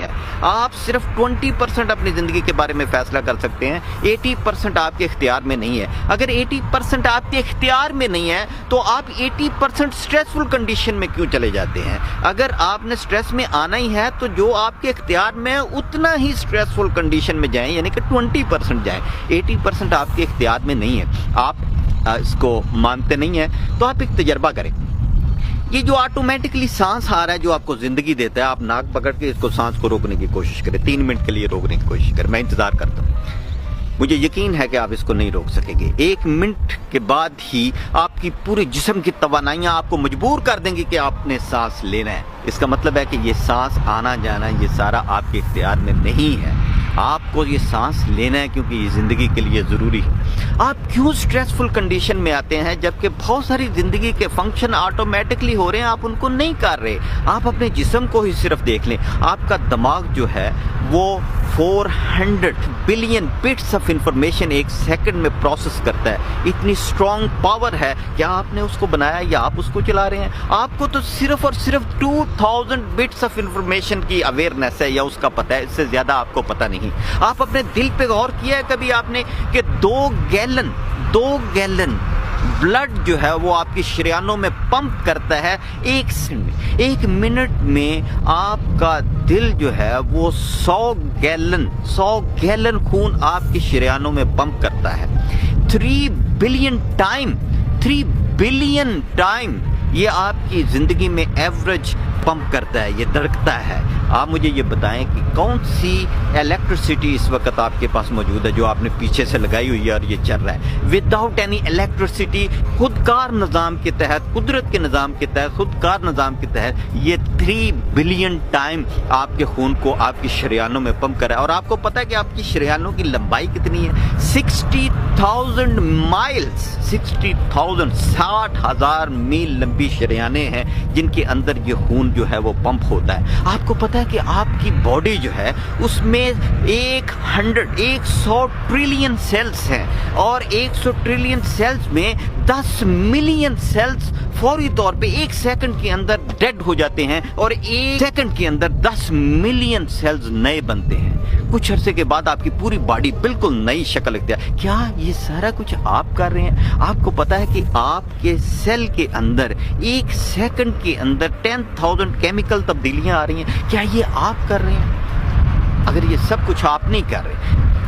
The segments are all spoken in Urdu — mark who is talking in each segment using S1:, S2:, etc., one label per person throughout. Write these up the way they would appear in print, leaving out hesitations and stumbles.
S1: ہے. آپ صرف 20% اپنی زندگی کے بارے میں فیصلہ کر سکتے ہیں, 80% آپ کے اختیار میں نہیں ہے. اگر 80% آپ کے اختیار میں نہیں ہے تو آپ 80% سٹریسفل کنڈیشن میں کیوں چلے جاتے ہیں؟ اگر آپ نے سٹریس میں آنا ہی ہے تو جو آپ کے اختیار میں ہے اتنا ہی سٹریسفل کنڈیشن میں جائیں, یعنی کہ 20% جائیں. 80% آپ کے اختیار میں نہیں ہے, آپ اس کو مانتے نہیں ہیں تو آپ ایک تجربہ کریں. یہ جو آٹومیٹکلی سانس آ رہا ہے جو آپ کو زندگی دیتا ہے, آپ ناک پکڑ کے اس کو سانس کو روکنے کی کوشش کریں, 3 منٹ کے لیے روکنے کی کوشش کریں. میں انتظار کرتا ہوں, مجھے یقین ہے کہ آپ اس کو نہیں روک سکیں گے. 1 منٹ کے بعد ہی آپ کی پورے جسم کی توانائیاں آپ کو مجبور کر دیں گی کہ آپ نے سانس لینا ہے. اس کا مطلب ہے کہ یہ سانس آنا جانا یہ سارا آپ کے اختیار میں نہیں ہے. آپ کو یہ سانس لینا ہے کیونکہ یہ زندگی کے لیے ضروری ہے. آپ کیوں سٹریسفل کنڈیشن میں آتے ہیں جبکہ بہت ساری زندگی کے فنکشن آٹومیٹکلی ہو رہے ہیں, آپ ان کو نہیں کر رہے. آپ اپنے جسم کو ہی صرف دیکھ لیں. آپ کا دماغ جو ہے وہ 400 بلین بٹس آف انفارمیشن ایک سیکنڈ میں پروسیس کرتا ہے. اتنی سٹرونگ پاور ہے. کیا آپ نے اس کو بنایا یا آپ اس کو چلا رہے ہیں؟ آپ کو تو صرف اور صرف 2000 بٹس آف انفارمیشن کی اویئرنیس ہے یا اس کا پتہ ہے, اس سے زیادہ آپ کو پتہ نہیں. آپ اپنے دل پہ غور کیا ہے کبھی آپ نے کہ 2 گیلن بلڈ جو ہے وہ آپ کی شریانوں میں پمپ کرتا ہے 1 سیکنڈ میں. 1 منٹ میں آپ کا دل جو ہے وہ 100 گیلن خون آپ کی شریانوں میں پمپ کرتا ہے. 3 بلین ٹائم یہ آپ کی زندگی میں ایوریج پمپ کرتا ہے, یہ دھڑکتا ہے. آپ مجھے یہ بتائیں کہ کون سی الیکٹریسٹی اس وقت آپ کے پاس موجود ہے جو آپ نے پیچھے سے لگائی ہوئی ہے اور یہ چل رہا ہے. وداؤٹ اینی الیکٹریسٹی, خودکار نظام کے تحت, قدرت کے نظام کے تحت, خودکار نظام کے تحت یہ 3 بلین ٹائم آپ کے خون کو آپ کی شریانوں میں پمپ کر رہا ہے. اور آپ کو پتہ ہے کہ آپ کی شریانوں کی لمبائی کتنی ہے؟ 60,000 مائلز, 60,000 میل لمبی شریانیں ہیں جن کے اندر یہ خون جو ہے وہ پمپ ہوتا ہے. آپ کو پتہ ہے کہ آپ کی باڈی جو ہے اس میں 100 ٹریلین سیلز ہیں اور 100 ٹریلین سیلز میں 10 ملین سیلز فوری طور پہ 1 سیکنڈ کے اندر ڈیڈ ہو جاتے ہیں اور 1 سیکنڈ کے اندر 10 ملین سیلز نئے بنتے ہیں. کچھ عرصے کے بعد آپ کی پوری باڈی بالکل نئی شکل اختیار. کیا یہ سارا کچھ آپ کر رہے ہیں؟ آپ کو پتا ہے کہ آپ کے سیل کے اندر 1 سیکنڈ کے اندر 10,000 کیمیکل تبدیلیاں آ رہی ہیں. کیا یہ آپ کر رہے ہیں؟ اگر یہ سب کچھ آپ نہیں کر رہے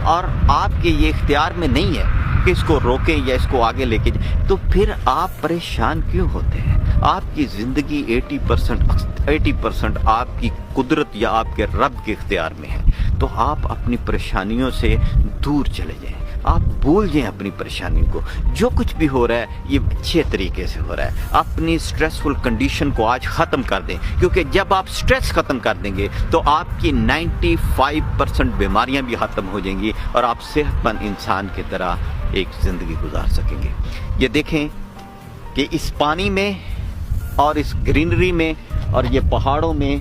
S1: اور آپ کے یہ اختیار میں نہیں ہے کہ اس کو روکیں یا اس کو آگے لے کے جائیں, تو پھر آپ پریشان کیوں ہوتے ہیں؟ آپ کی زندگی 80% آپ کی قدرت یا آپ کے رب کے اختیار میں ہے. تو آپ اپنی پریشانیوں سے دور چلے جائیں, آپ بھول جائیں اپنی پریشانیوں کو. جو کچھ بھی ہو رہا ہے یہ اچھے طریقے سے ہو رہا ہے. اپنی سٹریسفل کنڈیشن کو آج ختم کر دیں, کیونکہ جب آپ سٹریس ختم کر دیں گے تو آپ کی 95% بیماریاں بھی ختم ہو جائیں گی اور آپ صحت مند انسان کی طرح ایک زندگی گزار سکیں گے. یہ دیکھیں کہ اس پانی میں اور اس گرینری میں اور یہ پہاڑوں میں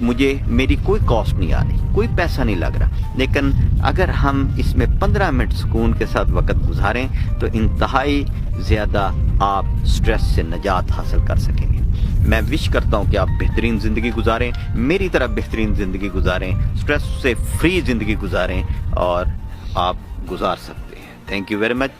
S1: مجھے میری کوئی کاسٹ نہیں آ رہی, کوئی پیسہ نہیں لگ رہا, لیکن اگر ہم اس میں 15 منٹ سکون کے ساتھ وقت گزاریں تو انتہائی زیادہ آپ سٹریس سے نجات حاصل کر سکیں گے. میں وش کرتا ہوں کہ آپ بہترین زندگی گزاریں, میری طرح بہترین زندگی گزاریں, سٹریس سے فری زندگی گزاریں اور آپ گزار سکتے ہیں. Thank you very much.